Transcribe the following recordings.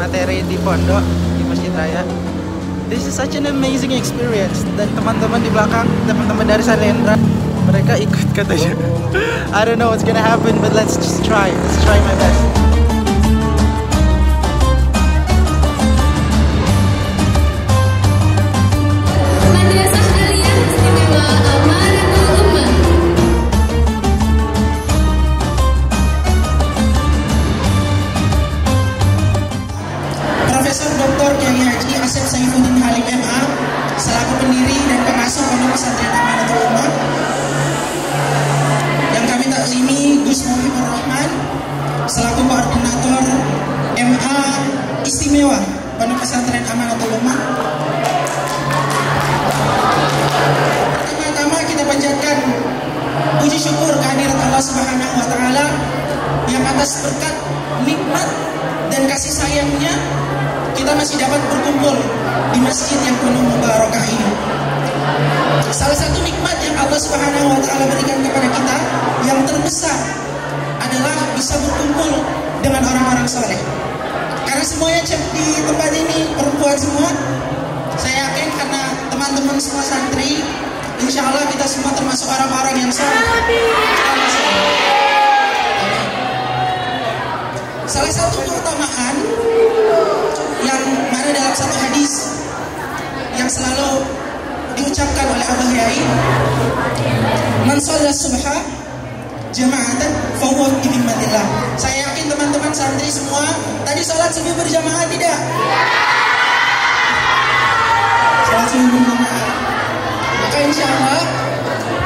materi di pondok di Masjid Raya. This is such an amazing experience. Dan teman-teman di belakang, teman-teman dari Salendra, mereka ikut katanya. I don't know what's gonna happen, but let's just try. Let's try my best. Profesor Dr. Kiai Haji Asep Saifuddin Halim MA selaku pendiri dan pengasuh Pondok Pesantren Amanatul Ummah, yang kami taklimi Gus Muhibur Rahman selaku koordinator MA istimewa Pondok Pesantren Amanatul Ummah. Pertama-tama kita panjatkan puji syukur kehadirat Allah Subhanahu wa taala yang atas berkat nikmat dan kasih sayangnya kita masih dapat berkumpul di masjid yang penuh mubarakah ini. Salah satu nikmat yang Allah Subhanahu wa taala berikan kepada kita yang terbesar adalah bisa berkumpul dengan orang-orang saleh. Karena semuanya di tempat ini perempuan semua. Saya yakin karena teman-teman semua santri, insya Allah kita semua termasuk orang-orang yang saleh. Salah satu keutamaan yang mana dalam satu hadis yang selalu diucapkan oleh Abah Yai, man shalla subha jama'atan fa huwa bi dhimmatillah. Saya yakin teman-teman santri semua tadi salat subuh berjamaah tidak? Salat subuh berjamaah. Maka insya Allah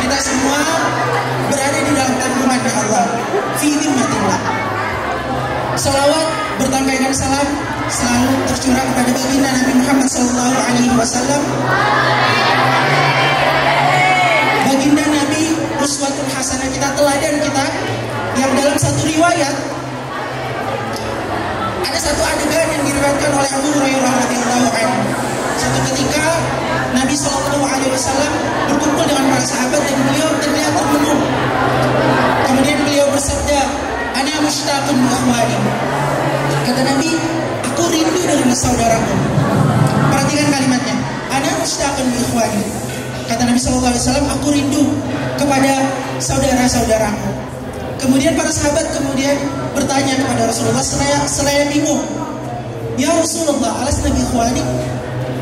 kita semua berada di dalam tanggungan Allah fi dhimmatillah. Salawat bertangkaikan salam selalu tercurah kepada baginda Nabi Muhammad SAW. Baginda Nabi uswatun hasanah kita, teladan kita, yang dalam satu riwayat ada satu adegan yang diriwayatkan oleh Abu Hurairah radhiyallahu anhu. Satu ketika Nabi SAW berkumpul dengan para sahabat dan beliau terlihat termenung. Kemudian beliau bersabda, "Ana mushtaqun bi ikhwani." Kata Nabi, aku rindu dengan saudaraku. Perhatikan kalimatnya. Ana mushtaqun bi ikhwani. Kata Nabi SAW, aku rindu kepada saudara-saudaraku. Kemudian para sahabat bertanya kepada Rasulullah seraya bingung. Ya Rasulullah, alasna bi ikhwani?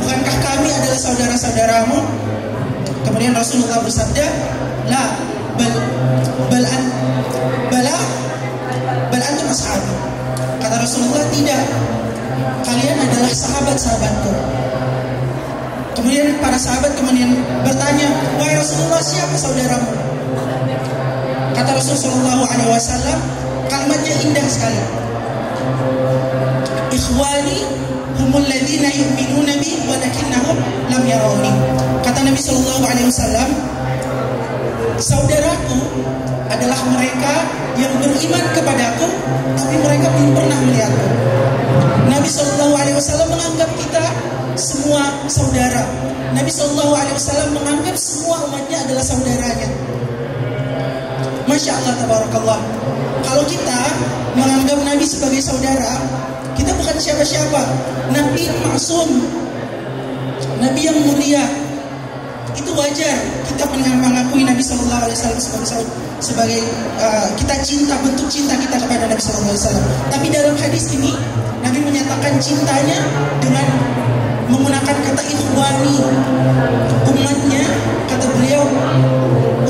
Bukankah kami adalah saudara-saudaramu? Kemudian Rasulullah bersabda, La, bal antum ashabi. Kata Rasulullah, tidak, kalian adalah sahabat-sahabatku. Kemudian para sahabat bertanya, wahai Rasulullah, siapa saudaramu? Kata Rasulullah SAW, kalimatnya indah sekali. Ikhwani humul ladzina yu'minuna bi walakinnahum lam yarawni. Kata Nabi SAW, saudaraku adalah mereka yang beriman kepadaku, tapi mereka belum pernah melihatku. Nabi SAW menganggap kita semua saudara. Nabi SAW menganggap semua umatnya adalah saudaranya. Masya Allah, tabarakallah. Kalau kita menganggap Nabi sebagai saudara, kita bukan siapa-siapa. Nabi maksum, Nabi yang mulia. Itu wajar kita mengakui Nabi SAW sebagai kita cinta, bentuk cinta kita kepada Nabi SAW. Tapi dalam hadis ini Nabi menyatakan cintanya dengan menggunakan kata ikhwani. Umatnya, kata beliau,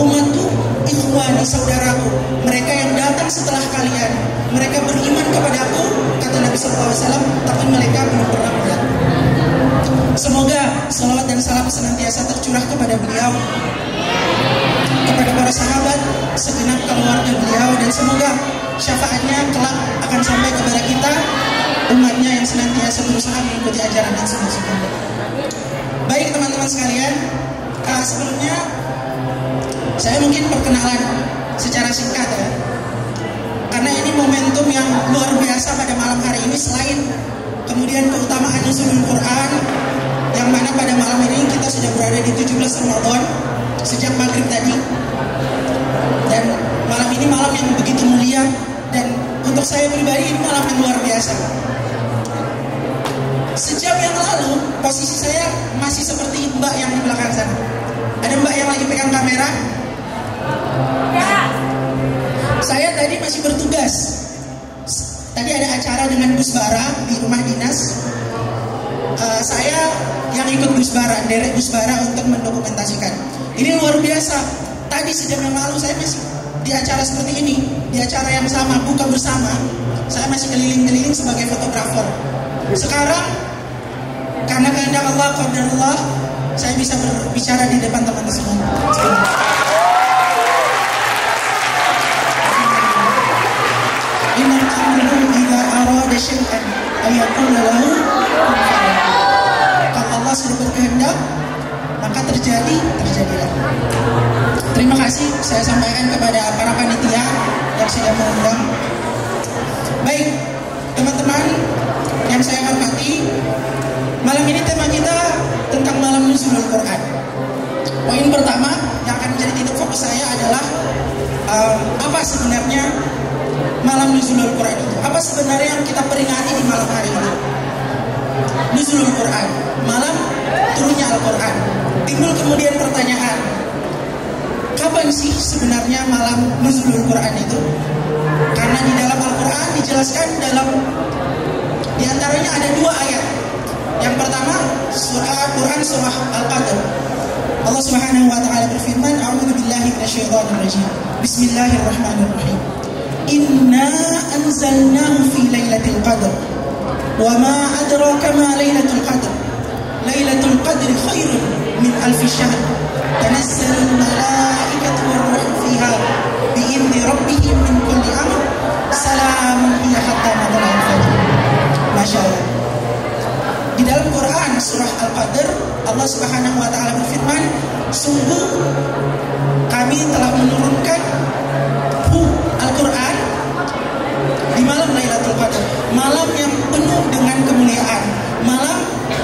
umatku ikhwani, saudaraku, mereka yang datang setelah kalian, mereka beriman kepadaku, kata Nabi SAW, tapi mereka belum pernah melihat. Semoga salawat dan salam senantiasa tercurah kepada beliau, kepada para sahabat, segenap keluarga beliau, dan semoga syafaatnya kelak akan sampai kepada kita, umatnya yang senantiasa berusaha mengikuti ajaran dan sunnah. Baik teman-teman sekalian, sebelumnya saya mungkin perkenalan secara singkat ya, karena ini momentum yang luar biasa pada malam hari ini. Selain kemudian keutamaan nuzulul Quran, yang mana pada malam ini kita sudah berada di 17 Ramadan sejak maghrib tadi, dan malam ini malam yang begitu mulia, dan untuk saya pribadi ini malam yang luar biasa. Sejam yang lalu posisi saya masih seperti mbak yang di belakang sana. Ada mbak yang lagi pegang kamera? Saya tadi masih bertugas. Tadi ada acara dengan Gus Bara di rumah dinas. Saya yang ikut Gus Bara, derek Gus Bara untuk mendokumentasikan. Ini luar biasa. Tadi sejam yang lalu saya masih di acara seperti ini, di acara yang sama, buka bersama. Saya masih keliling-keliling sebagai fotografer. Sekarang karena kehendak Allah, qadarullah, saya bisa berbicara di depan teman-teman semua. Innal amru idza arada syai'an ay yaqula lahu kun fayakun. Kalau Allah sudah berkehendak, maka terjadilah. Terima kasih saya sampaikan kepada para panitia yang sudah mengundang. Baik, teman-teman yang saya hormati, malam ini tema kita tentang malam nuzulul Quran. Poin pertama yang akan menjadi titik fokus saya adalah apa sebenarnya malam nuzulul Quran itu? Apa sebenarnya yang kita peringati di malam hari ini? Nuzulul Quran, malam turunnya Al-Quran. Timbul kemudian pertanyaan, kapan sih sebenarnya malam nuzulul Quran itu? Karena di dalam Al-Quran dijelaskan di antaranya ada 2 ayat. Yang pertama surah Al-Quran, surah Al-Qadr. Allah Subhanahu wa taala berfirman, "A'udzu billahi minasyaitonir rajim. Bismillahirrahmanirrahim. Inna anzalnahu fi lailatul qadr. Wa ma adraka ma lailatul qadr. Lailatul qadri khairun min alf syahr. Tanazzalul malaikatu war ruhu fiha bi idzni rabbihim min kulli amr. Salamun hiya hatta matla'il fajr." Masya Allah. Di dalam Quran surah Al-Qadr, Allah Subhanahu wa taala berfirman, "Sungguh kami telah menurunkan Al-Quran di malam Lailatul Qadar, malam yang penuh dengan kemuliaan, malam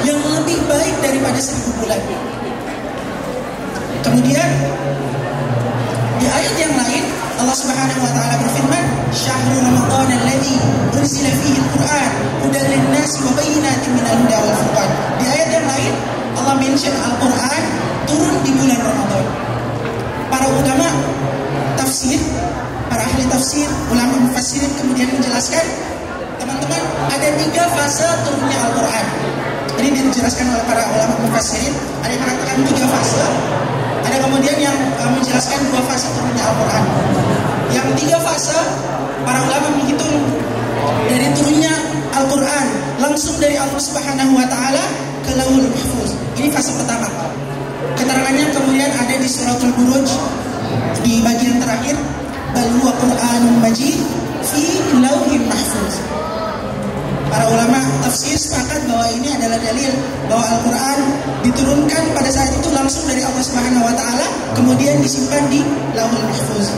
yang lebih baik daripada 1000 bulan." Kemudian di ayat yang lain Allah Subhanahu wa taala berfirman, "Syahrul Ramadan alladzi unzila fihi al-Qur'an hudan lin-nasi wa bayyinatin minal huda wal furqan." Di ayat yang lain Allah mention Al-Qur'an turun di bulan Ramadan. Para ulama tafsir, para ahli tafsir, ulama mufassirin kemudian menjelaskan, teman-teman, ada 3 fase turunnya Al-Qur'an. Ini dijelaskan oleh para ulama mufassirin. Ada yang mengatakan 3 fase. Ada kemudian yang menjelaskan 2 fase turunnya Al-Quran. Yang 3 fase, para ulama menghitung dari turunnya Al-Quran langsung dari Allah Subhanahu wa taala ke Lauhul Mahfuz. Ini fase pertama. Keterangannya kemudian ada di Suratul Buruj di bagian terakhir, bal huwa Qur'anun Majid fi Lauhil Mahfuz. Para ulama tafsir sepakat bahwa ini adalah dalil bahwa Al-Quran diturunkan pada saat itu langsung dari Allah Subhanahu wa taala, kemudian disimpan di Lauhul Mahfuz,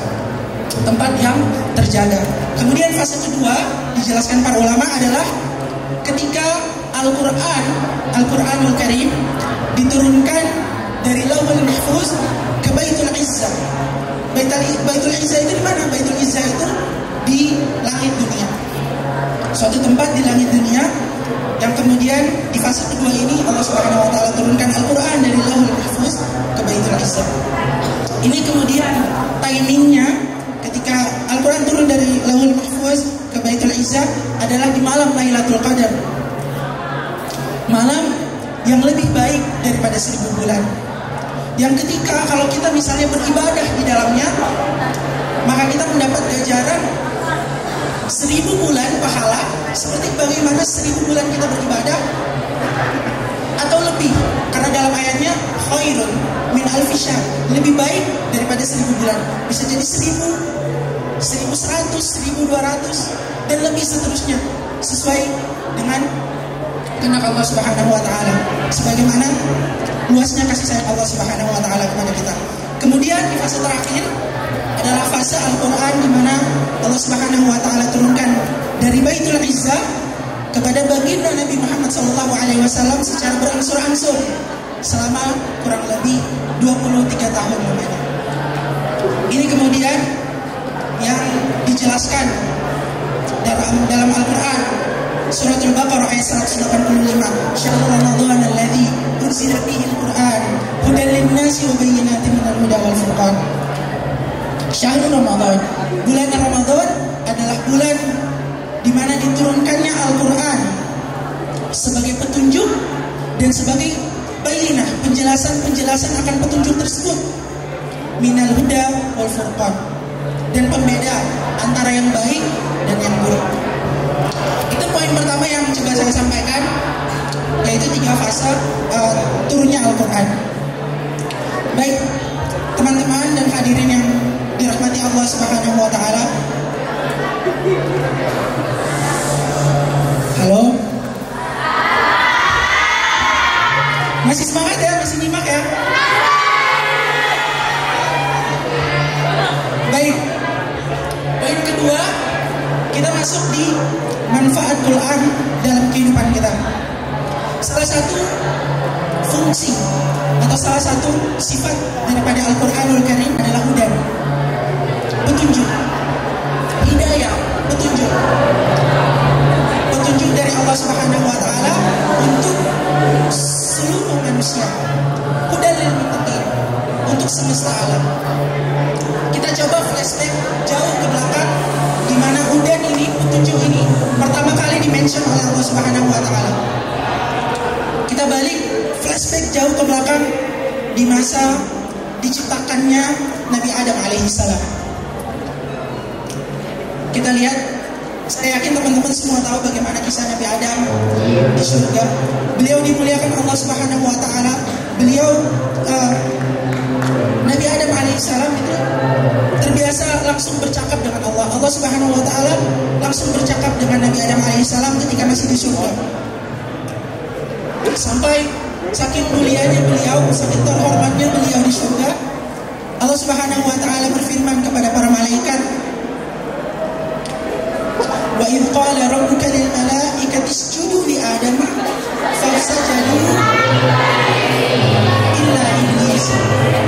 tempat yang terjaga. Kemudian fase kedua dijelaskan para ulama adalah ketika Al-Quranul Karim diturunkan dari Lauhul Mahfuz ke Baitul Izzah. Baitul Izzah itu di mana? Baitul Izzah itu di langit dunia. Suatu tempat di langit dunia yang kemudian di fase kedua ini Allah Subhanahu wa taala turunkan Al-Quran dari Lauhul Mahfuz ke Baitul Izzah. Ini kemudian timingnya ketika Al-Quran turun dari Lauhul Mahfuz ke Baitul Izzah adalah di malam Lailatul Qadar. Malam yang lebih baik daripada 1000 bulan. Yang ketika kalau kita misalnya beribadah di dalamnya, maka kita mendapat ganjaran 1000 bulan pahala, seperti bagaimana 1000 bulan kita beribadah atau lebih, karena dalam ayatnya khairun min alfi syahr, lebih baik daripada 1000 bulan. Bisa jadi 1000, 1100, 1200 dan lebih seterusnya, sesuai dengan kehendak Allah Subhanahu wa taala, sebagaimana luasnya kasih sayang Allah Subhanahu wa taala kepada kita. Kemudian di fase terakhir adalah fase Al-Quran di mana Allah Subhanahu wa taala turunkan dari Baitul Izzah kepada baginda Nabi Muhammad SAW secara berangsur-angsur selama kurang lebih 23 tahun lamanya. Ini kemudian yang dijelaskan dalam Al-Quran Surat Al-Baqarah ayat 185. Syahrul Ramadan alladzi unzila fihi al-Qur'an hudan lin-nasi wa bayyinatin minal huda wal furqan. Syahrul Ramadan, bulan Ramadan adalah bulan di mana diturunkannya Al-Qur'an sebagai petunjuk dan sebagai bayinah, penjelasan akan petunjuk tersebut, minal huda wal furqan, dan pembeda antara yang baik dan yang buruk. Itu poin pertama yang coba saya sampaikan, yaitu 3 fase turunnya Al-Quran. Baik, teman-teman dan hadirin yang dirahmati Allah Subhanahu wa Ta'ala. Halo? Masih semangat ya? Masih nyimak ya? Baik, poin kedua, kita masuk di manfaat Quran dalam kehidupan kita. Salah satu fungsi atau salah satu sifat daripada Al-Quranul Karim adalah hudan, petunjuk, hidayah, petunjuk dari Allah Subhanahu wa Ta'ala untuk seluruh manusia, hudan lil muttaqin, untuk semesta alam. Kita coba flashback jauh ke belakang, di mana hudan ini, petunjuk ini pertama kali dimention oleh Allah Subhanahu wa Ta'ala. Kita balik flashback jauh ke belakang di masa diciptakannya Nabi Adam alaihissalam. Kita lihat, saya yakin teman-teman semua tahu bagaimana kisah Nabi Adam di surga. Beliau dimuliakan Allah Subhanahu wa Ta'ala. Beliau Nabi Adam alaihissalam itu terbiasa langsung bercakap dengan Allah. Allah Subhanahu wa Ta'ala langsung bercakap dengan Nabi Adam alaihissalam ketika masih di surga. Sampai saking mulianya beliau, saking terhormatnya beliau di surga, Allah Subhanahu wa Ta'ala berfirman kepada para malaikat, wa idh qala rabbuka lil malaikati isjudu li Adam fasajadu illa iblis.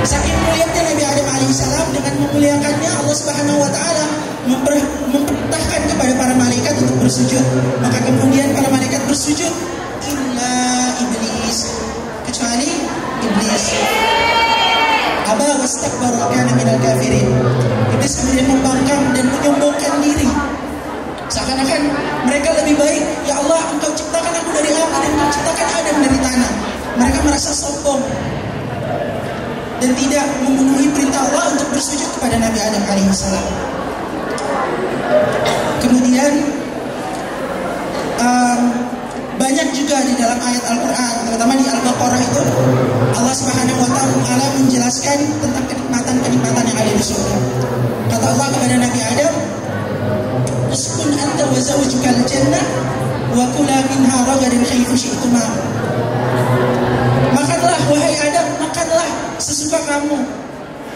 Saking mulianya Nabi Adam alaihissalam, dengan memuliakannya Allah Subhanahu wa Ta'ala memerintahkan kepada para malaikat untuk bersujud. Maka kemudian para malaikat bersujud, illa iblis, kecuali iblis. Aba wastakbara kana minal kafirin. Iblis kemudian membangkang dan menyombongkan diri, seakan-akan mereka lebih baik. Ya Allah, Engkau ciptakan aku dari api dan Engkau ciptakan Adam dari tanah. Mereka merasa sombong dan tidak memenuhi perintah Allah untuk bersujud kepada Nabi Adam alaihissalam. Kemudian banyak juga di dalam ayat Al-Quran, terutama di Al-Baqarah itu, Allah Subhanahu wa Ta'ala menjelaskan tentang kenikmatan-kenikmatan yang ada di surga. Kata Allah kepada Nabi Adam, uskun anta wa zawjukal jannah wa kula minha ragadan haythu syi'tuma. Makanlah wahai Adam, makanlah sesuka kamu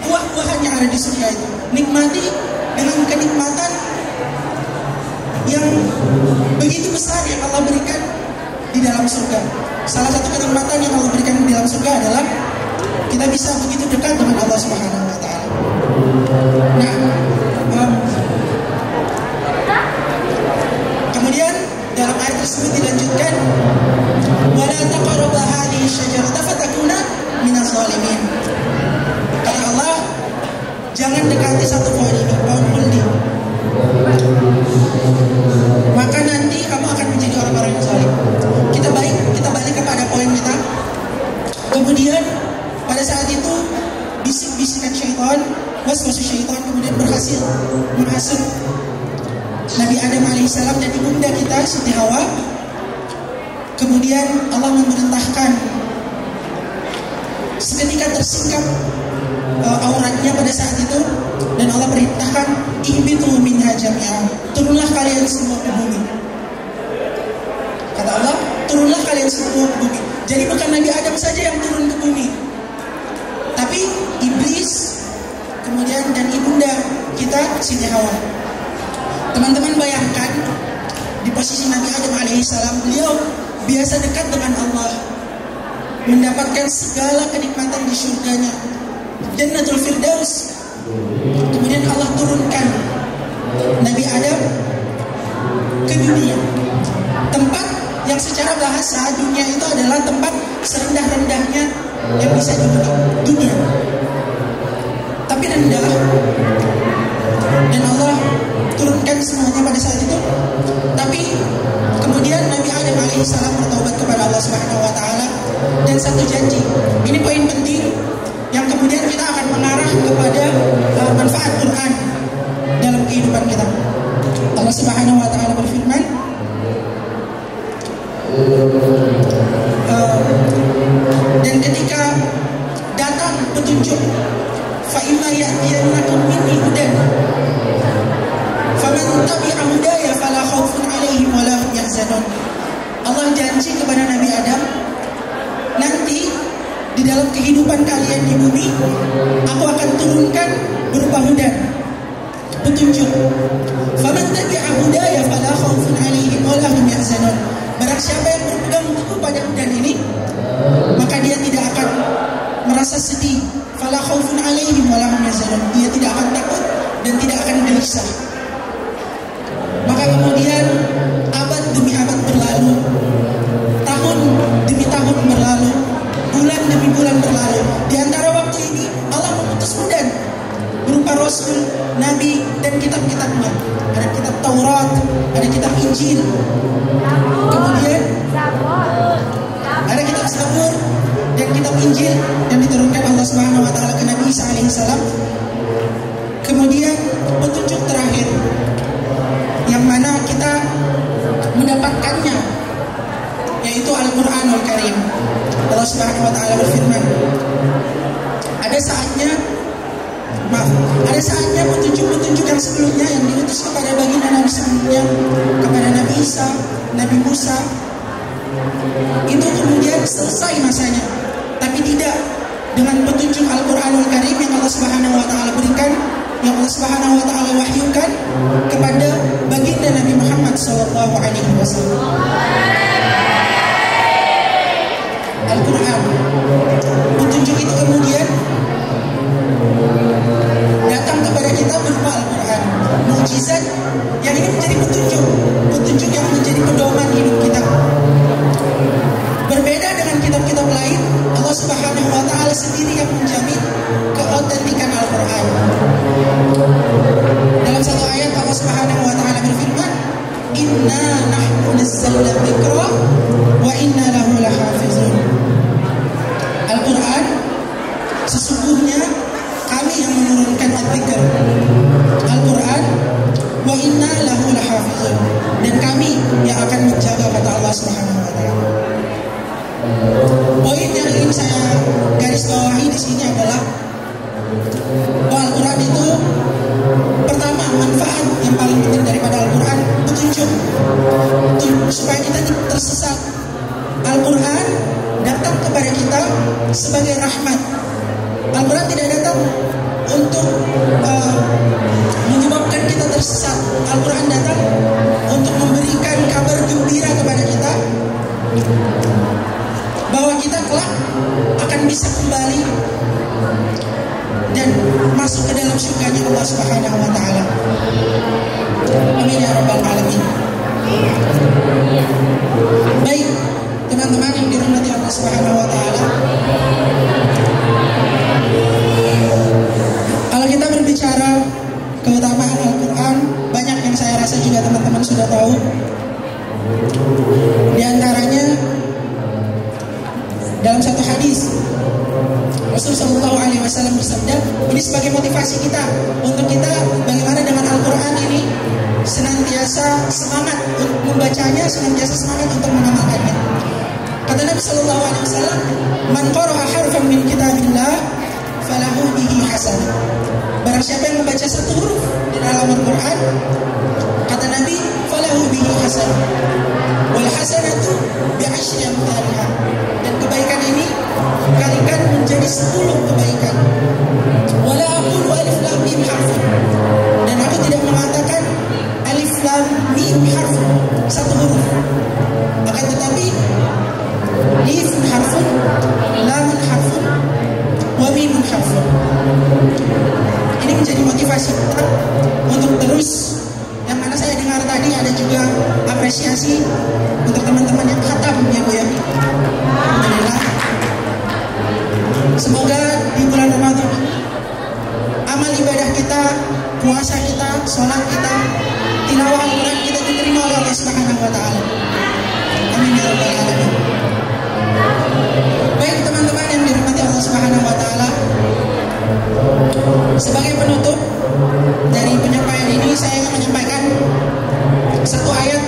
buah-buahan yang ada di surga itu. Nikmati dengan kenikmatan yang begitu besar yang Allah berikan di dalam surga. Salah satu kenikmatan yang Allah berikan di dalam surga adalah kita bisa begitu dekat dengan Allah Subhanahu wa Ta'ala. Nah, kemudian dalam ayat tersebut dilanjutkan, wala taqrabu hadhihi syajarata fatakuna minaz zalimin. Kata Allah, jangan dekati satu pohon ini, pohon khuldi, maka nanti kamu akan menjadi orang-orang yang zalim. Kita balik kepada poin kita. Kemudian pada saat itu bisik-bisikan syaitan, waswas syaitan kemudian berhasil menghasut Nabi Adam alaihissalam dan ibunda kita Siti Hawa. Kemudian Allah memerintahkan, seketika tersingkap auratnya pada saat itu, dan Allah perintahkan, ihbitu minha jami'an, turunlah kalian semua ke bumi. Kata Allah, turunlah kalian semua ke bumi. Jadi bukan Nabi Adam saja yang turun ke bumi, tapi iblis kemudian dan ibunda kita Siti Hawa. Teman-teman bayangkan di posisi Nabi Adam alaihissalam, beliau biasa dekat dengan Allah, mendapatkan segala kenikmatan di surganya, Jannatul Firdaus. Kemudian Allah turunkan Nabi Adam ke dunia. tempat yang secara bahasa dunia itu adalah tempat serendah-rendahnya yang bisa dihuni dunia. Tapi rendah, dan Allah turunkan semuanya pada saat itu. Tapi kemudian Nabi Adam alaihissalam bertobat kepada Allah Subhanahu wa taala dan satu janji. Ini poin penting yang kemudian kita akan mengarah kepada manfaat Quran dalam kehidupan kita. Allah Subhanahu wa taala berfirman, dan ketika datang petunjuk, fa imma ya'tiyannakum minni hudan faman tabi'a hudaya fala khaufun 'alaihim wa la hum yahzanun. Allah janji kepada Nabi Adam, nanti di dalam kehidupan kalian di bumi aku akan turunkan berupa hudan, petunjuk. Faman tabi'a hudaya fala khaufun 'alaihim wa la hum yahzanun. Barang siapa yang berpegang teguh pada hudan ini, maka dia tidak akan merasa sedih. Fala khaufun 'alaihim wa la hum yahzanun. Dia tidak akan takut dan tidak akan gelisah. Maka kemudian abad demi abad berlalu, tahun demi tahun berlalu, bulan demi bulan berlalu. Di antara waktu ini Allah mengutus hudan berupa Rasul, Nabi, dan kitab-kitabnya. Ada kitab Taurat, ada kitab Injil, kemudian ada kitab Zabur dan kitab Injil yang diturunkan Allah Subhanahu wa taala ke Nabi Isa alaihissalam. Kemudian petunjuk terakhir yang mana kita mendapatkannya, yaitu Al-Quranul Karim. Allah Subhanahu wa taala berfirman, ada saatnya petunjuk-petunjuk yang sebelumnya yang diutus kepada baginda Nabi sebelumnya, kepada Nabi Isa, Nabi Musa, itu kemudian selesai masanya. Tapi tidak dengan petunjuk Al-Quranul Karim yang Allah Subhanahu wa taala berikan, yang Allah Subhanahu wa taala wahyukan kepada baginda Nabi Muhammad sallallahu alaihi wasallam. Al-Quran, petunjuk itu kemudian datang kepada kita berupa Al-Quran, mukjizat yang ini menjadi petunjuk yang menjadi pedoman hidup kita. Berbeda dengan kitab-kitab lain, Allah Subhanahu wa taala sendiri yang menjamin keautentikan Al-Quran. Dalam satu ayat Allah Subhanahu wa taala berfirman, "Inna nahnu nazzalna dzikra wa inna lahu lahafizun." Al-Quran, sesungguhnya kami yang menurunkan dzikr. Al-Quran, wa inna lahu lahafizun, dan kami yang akan menjaga, kata Allah Subhanahu wa taala. Poin yang ingin saya garis bawahi di sini adalah bahwa Al-Quran itu, pertama, manfaat yang paling penting daripada Al-Quran, petunjuk supaya kita tidak tersesat. Al-Quran datang kepada kita sebagai rahmat. Al-Quran tidak datang untuk menyebabkan kita tersesat. Al-Quran datang untuk memberikan kabar gembira kepada kita bahwa kita kelak akan bisa kembali dan masuk ke dalam surganya Allah Subhanahu wa taala. Amin ya rabbal alamin. Baik, teman-teman yang dirahmati Allah Subhanahu wa taala, kalau kita berbicara keutamaan Al-Quran, banyak yang saya rasa juga teman-teman sudah tahu. Di antaranya dalam satu hadis Rasulullah Shallallahu Alaihi Wasallam bersabda, ini sebagai motivasi kita untuk kita bagaimana dengan Al-Quran ini senantiasa semangat untuk membacanya, senantiasa semangat untuk mengamalkannya. Kata Nabi Shallallahu Alaihi Wasallam, "Man qara'a harfan min kitabillah, falahu bihi hasanah." Barang siapa yang membaca satu huruf di dalam Al-Quran, kata Nabi, falahu bihi hasanah. Wal hasanatu bi'asyri amsalha. Dan kebaikan ini kalikan menjadi 10 kebaikan. Wala aqulu alif lam mim harfun. Dan aku tidak mengatakan alif lam mim harfun, satu huruf. Akan tetapi alifun harfun, lamun harfun, wa mimun harfun. Ini menjadi motivasi kita untuk terus. Yang mana saya dengar tadi ada juga apresiasi apresiasi untuk teman-teman yang khatam ya Bu ya. Alhamdulillah. Semoga di bulan Ramadan amal ibadah kita, puasa kita, sholat kita, tilawah Al-Quran kita diterima oleh Allah Subhanahu wa Ta'ala. Amin ya rabbal alamin. Baik teman-teman yang dirahmati Allah Subhanahu wa Ta'ala, sebagai penutup dari penyampaian ini saya akan menyampaikan satu ayat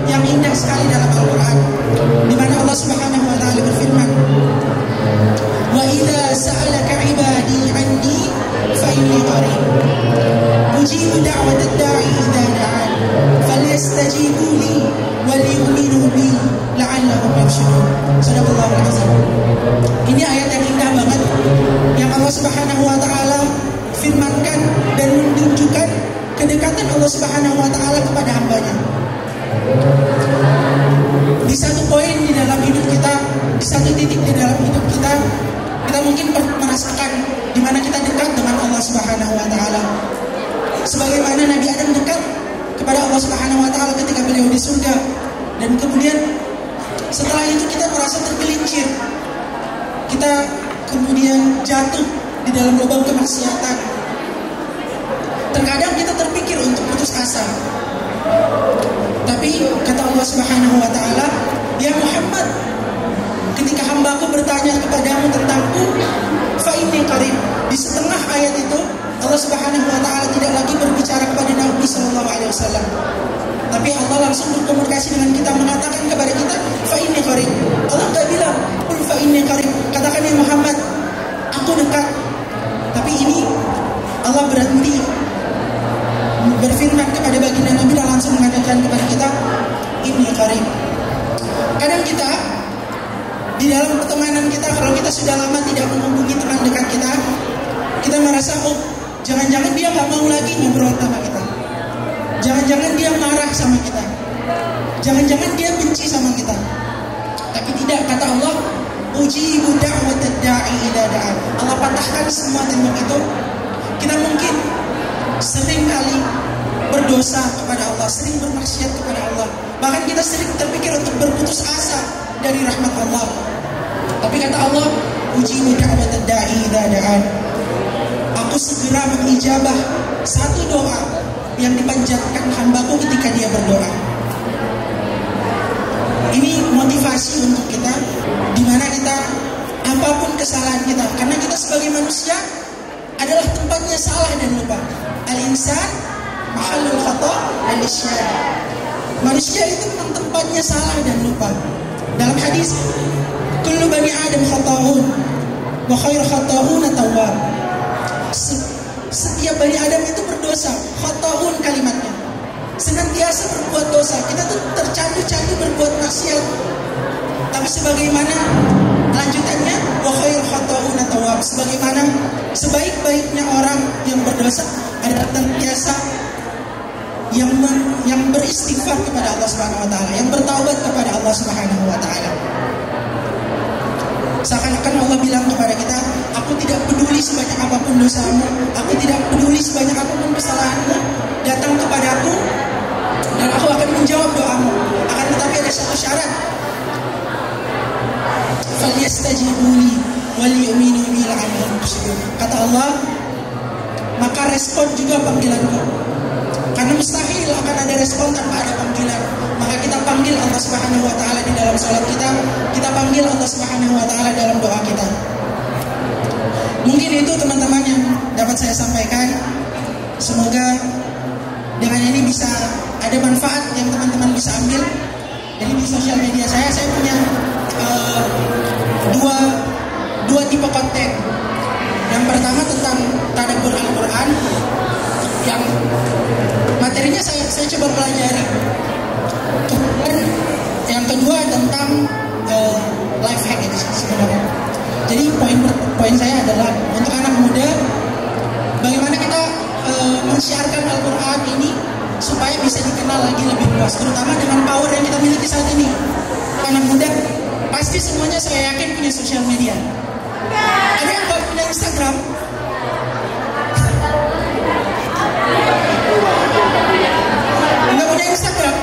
yang indah sekali dalam Al-Quran, di mana Allah Subhanahu wa Ta'ala berfirman, "Wa idza sa'alaka 'ibadi 'anni fa inni qarib ujibu da'watad da'i idza da'an falyastajibu li wal yu'minu bi la'allahum yarshudun." Sadaqallahul azim. Ini ayat yang indah banget yang Allah Subhanahu wa Ta'ala firmankan dan menunjukkan kedekatan Allah Subhanahu wa Ta'ala kepada hambanya. Di satu poin di dalam hidup kita, di satu titik di dalam hidup kita, kita mungkin merasakan di mana kita dekat dengan Allah Subhanahu wa Ta'ala. Sebagaimana Nabi Adam dekat kepada Allah Subhanahu wa Ta'ala ketika beliau di surga, dan kemudian setelah itu kita merasa tergelincir, kita kemudian jatuh di dalam lubang kemaksiatan. Terkadang kita terpikir untuk putus asa. Tapi kata Allah Subhanahu wa Ta'ala, "Ya Muhammad, ketika hambaku bertanya kepadamu tentangku, fa inni qarib." Di setengah ayat itu Allah Subhanahu wa Ta'ala tidak lagi berbicara kepada Nabi sallallahu alaihi wasallam. Tapi Allah langsung berkomunikasi dengan kita, mengatakan kepada kita, "Fa inni qarib." Allah enggak bilang, "Qul fa inni qarib." Katakan ya Muhammad, aku dekat. Tapi ini Allah berhenti berfirman kepada baginda Nabi dan langsung mengatakan kepada kita, "Inni qarib." Kadang kita di dalam pertemanan kita, kalau kita sudah lama tidak menghubungi teman dekat kita, kita merasa, oh jangan-jangan dia nggak mau lagi ngobrol sama kita, jangan-jangan dia marah sama kita, jangan-jangan dia benci sama kita. Tapi tidak, kata Allah, "Ujibu da'watad da'i idza da'an." Allah patahkan semua tembok itu. Kita mungkin sering kali berdosa kepada Allah, sering bermaksiat kepada Allah, bahkan kita sering terpikir untuk berputus asa dari rahmat Allah. Tapi kata Allah, "Ujibu da'watad da'i idza da'an." Aku segera mengijabah satu doa yang dipanjatkan hambaku ketika dia berdoa. Ini motivasi untuk kita, di mana kita apapun kesalahan kita, karena kita sebagai manusia adalah tempatnya salah dan lupa. Al-insan mahallul khata' wal isyan. Manusia itu memang tempatnya salah dan lupa. Dalam hadis, kullu bani adam khata'un wa khairu khata'un at-tawwab. Setiap bani Adam itu berdosa. Khata'un kalimatnya, senantiasa berbuat dosa. Kita tuh tercandu-candu berbuat maksiat. Tapi sebagaimana lanjutannya, wa khairu khata'un at-tawwab, sebagaimana sebaik-baiknya orang yang berdosa adalah senantiasa yang beristighfar kepada Allah Subhanahu wa Ta'ala, yang bertaubat kepada Allah Subhanahu wa Ta'ala. Seakan-akan Allah bilang kepada kita, aku tidak peduli sebanyak apapun dosamu, aku tidak peduli sebanyak apapun kesalahanmu, datang kepadaku dan aku akan menjawab doamu. Akan tetapi ada satu syarat, falyastajibu li wal yu'minu bi la'allahum yarshudun. Kata Allah, maka respon juga panggilanku, karena mustahil akan ada respon tanpa ada panggilan. Maka kita panggil Allah Subhanahu wa Ta'ala di dalam salat kita panggil Allah Subhanahu wa Ta'ala dalam doa kita. Mungkin itu teman-teman yang dapat saya sampaikan. Semoga dengan ini bisa ada manfaat yang teman-teman bisa ambil. Jadi di sosial media saya punya dua tipe konten. Yang pertama tentang tadabbur Al-Quran, yang materinya saya coba pelajari. Kemudian yang kedua tentang life hack itu sebenarnya. Jadi poin saya adalah untuk anak muda, bagaimana kita mensiarkan Al-Quran ini supaya bisa dikenal lagi lebih luas, terutama dengan power yang kita miliki saat ini. Anak muda pasti semuanya saya yakin punya sosial media. Ada yang nggak punya Instagram? Nggak punya Instagram?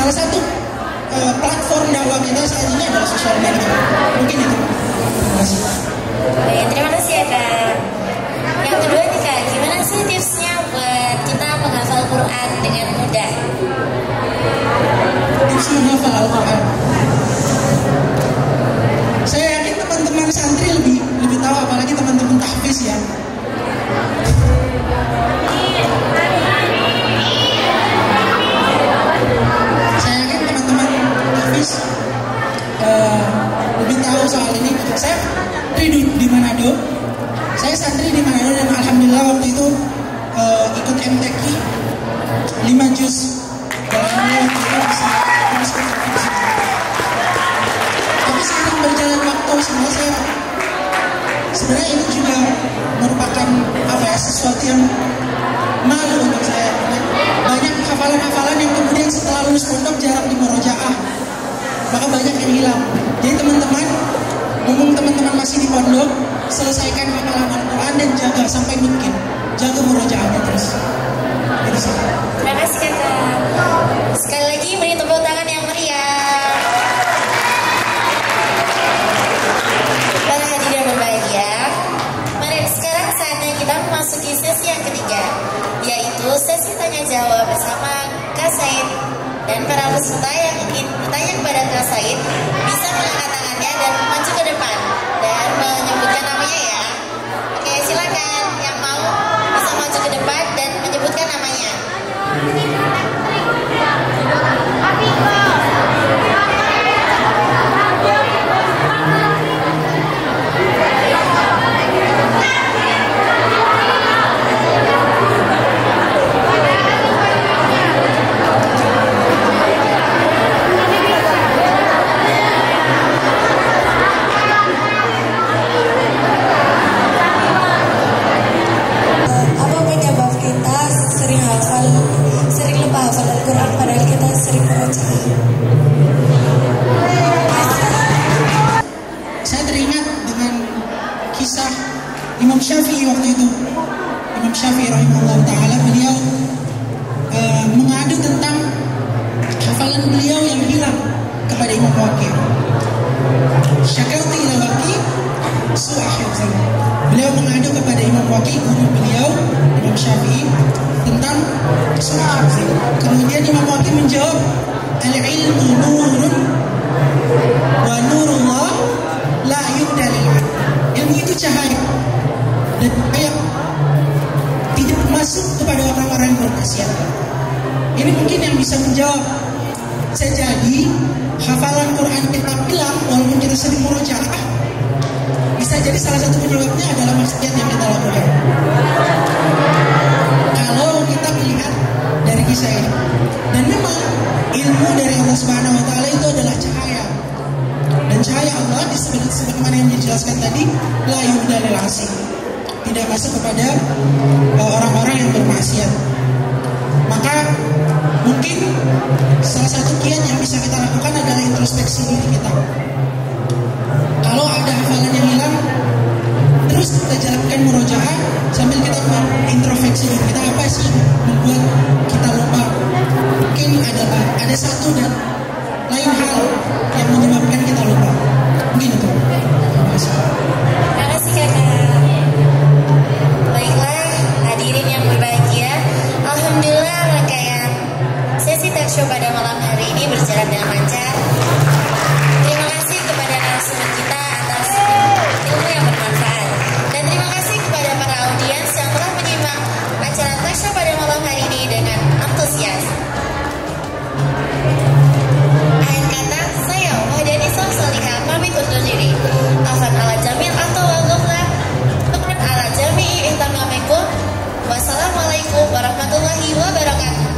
Salah satu platform dakwah kita saat ini adalah sosial media. Mungkin itu. Terima kasih. Baik, terima kasih ya Kak. Yang kedua nih Kak, gimana sih tipsnya buat kita menghafal Quran dengan mudah? Tips menghafal Al-Quran. Saya yakin teman-teman santri lebih tahu, apalagi teman-teman tahfiz ya. Saya yakin teman-teman tahfiz lebih tahu soal ini. Saya di Manado. Saya santri di Manado dan alhamdulillah waktu itu ikut MTQ 5 juz. Dan alhamdulillah waktu itu bisa teruskan sampai di sini. Tapi seiring berjalan waktu sebenarnya ini juga merupakan sesuatu yang malu untuk saya. Banyak hafalan-hafalan yang kemudian setelah lulus pondok jarang dimurojaah, maka banyak yang hilang. Jadi teman-teman, mumpung teman-teman masih di pondok, selesaikan hafalan Al-Quran dan jaga sampai mungkin, jaga murojaahnya terus. Itu sih. Terima kasih Kakak. Sekali lagi beri tepuk tangan yang meriah. Para hadirin berbahagia, mari sekarang saatnya kita memasuki sesi yang ketiga, yaitu sesi tanya jawab bersama Kak Said. Dan para peserta yang ingin bertanya kepada Kak Said bisa mengangkat tangannya dan maju ke depan dan menyebutkan namanya ya. Oke, silakan yang mau bisa maju ke depan dan menyebutkan namanya. Sering lupa hafal Al-Quran padahal kita sering membaca. Saya teringat dengan kisah Imam Syafi'i waktu itu. Imam Syafi'i rahimahullah ta'ala, beliau mengadu tentang hafalan beliau yang hilang kepada Imam Waqi'. Syakauti ila Waqi' su'a hifzi. Beliau mengadu kepada Imam Waqi', guru beliau Imam Syafi'i, tentang su'a hifzi. Kemudian Imam Waqi' menjawab, al-ilmu nurun wa nurullah la yubdalil. Ilmu itu cahaya, dan cahaya tidak masuk kepada orang-orang yang bermaksiat. Ini mungkin yang bisa menjawab. Sejadi hafalan Quran kita hilang walaupun kita sering murojaah, bisa jadi salah satu penyebabnya adalah maksiat yang kita lakukan. Kalau kita melihat dari kisah ini, dan memang ilmu dari Allah Subhanahu Wa Taala itu adalah cahaya, dan cahaya Allah sebagaimana yang dijelaskan tadi, la yubdalil asi, tidak masuk kepada orang-orang yang bermaksiat. Maka mungkin salah satu kiat yang bisa kita lakukan adalah introspeksi diri kita. Kalau ada hafalan yang hilang, terus kita jalankan murojaah sambil kita introspeksi diri kita, apa sih membuat kita lupa. Mungkin ada satu dan lain hal yang menyebabkan kita lupa. Mungkin itu. Terima kasih. Terima kasih Kakak. Baiklah hadirin yang berbahagia, alhamdulillah rangkaian sesi talk show pada malam hari ini berjalan dengan lancar. Terima kasih kepada narasumber kita atas ilmu yang bermanfaat, dan terima kasih kepada para audiens yang telah menyimak acara talk show pada malam hari ini dengan antusias. Akhir kata, saya Wahdani Salihah pamit undur diri. Afan ala jamil atau wallahualam. Tukun ala jami'i ihtamamikum. Wassalamualaikum warahmatullahi wabarakatuh.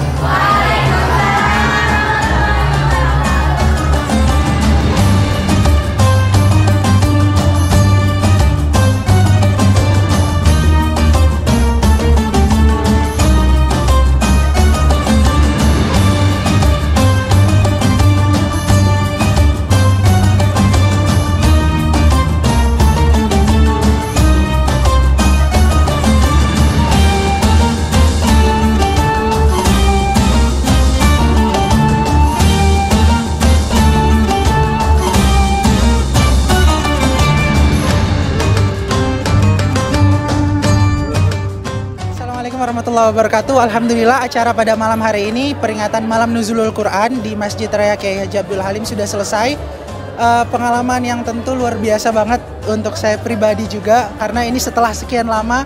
warahmatullahi wabarakatuh. Alhamdulillah acara pada malam hari ini peringatan malam Nuzulul Quran di Masjid Raya Kiai Haji Abdul Halim sudah selesai. Pengalaman yang tentu luar biasa banget untuk saya pribadi juga, karena ini setelah sekian lama.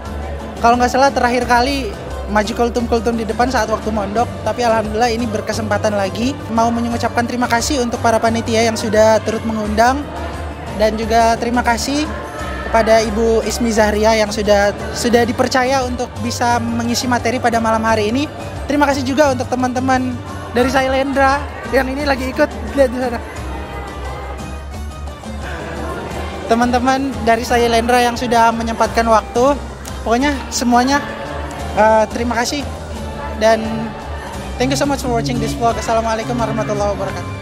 Kalau nggak salah terakhir kali maju kultum di depan saat waktu mondok, tapi alhamdulillah ini berkesempatan lagi. Mau mengucapkan terima kasih untuk para panitia yang sudah turut mengundang, dan juga terima kasih kepada Ibu Ismi Zahria yang sudah dipercaya untuk bisa mengisi materi pada malam hari ini. Terima kasih juga untuk teman-teman dari Sailendra yang ini lagi ikut, lihat di sana. Teman-teman dari Sailendra yang sudah menyempatkan waktu. Pokoknya semuanya terima kasih, dan thank you so much for watching this vlog. Assalamualaikum warahmatullahi wabarakatuh.